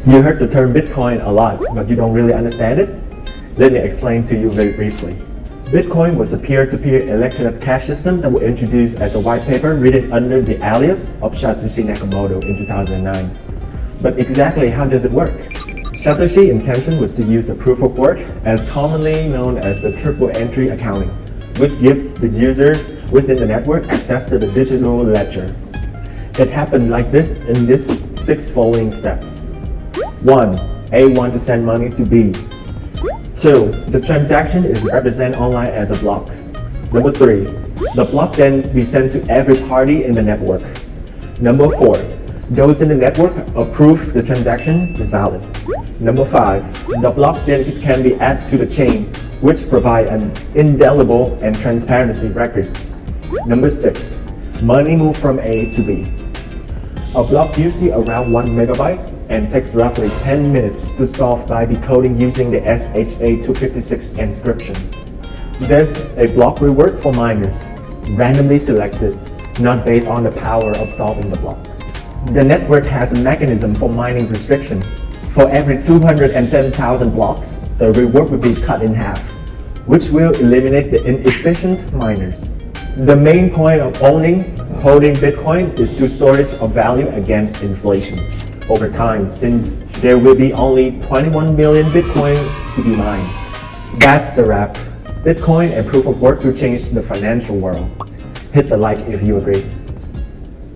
You heard the term Bitcoin a lot, but you don't really understand it? Let me explain to you very briefly. Bitcoin was a peer-to-peer electronic cash system that was introduced as a white paper written under the alias of Satoshi Nakamoto in 2009. But exactly how does it work? Satoshi's intention was to use the proof of work, as commonly known as the triple entry accounting, which gives the users within the network access to the digital ledger. It happened like this in these 6 following steps. 1. A wants to send money to B. 2. The transaction is represented online as a block. Number 3. The block then be sent to every party in the network. Number 4. Those in the network approve the transaction is valid. Number 5. The block then can be added to the chain, which provide an indelible and transparency records. Number 6. Money move from A to B. A block usually around 1 megabyte and takes roughly 10 minutes to solve by decoding using the SHA-256 encryption. There's a block reward for miners, randomly selected, not based on the power of solving the blocks. The network has a mechanism for mining restriction. For every 210,000 blocks, the reward will be cut in half, which will eliminate the inefficient miners. The main point of holding Bitcoin is to storage of value against inflation over time, since there will be only 21 million Bitcoin to be mined. That's the wrap. Bitcoin and proof of work will change the financial world. Hit the like if you agree.